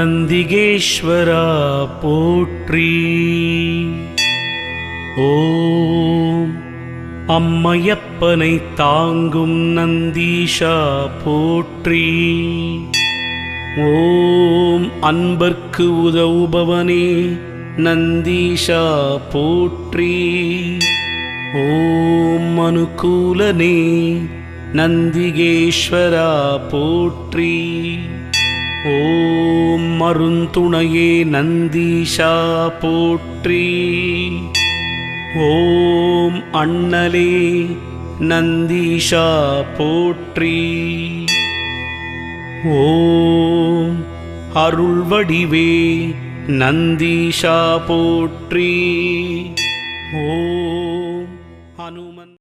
நந்திகேஸ்வரா போற்றி. ஓம் அம்மையப்பனை தாங்கும் நந்தீஷா போற்றி. ஓம் அன்பர்க்கு உதவுபவனே நந்தீஷா போற்றி. ஓம் அனுகூலனே நந்திகேஸ்வரா போற்றி. ஓம் மருந்துணையே நந்தீஷா போற்றி. ஓம் அண்ணலே நந்தீஷா போற்றி. ஓம் அருள்வடிவே நந்தீஷா போற்றி. ஓம் ஹனுமன்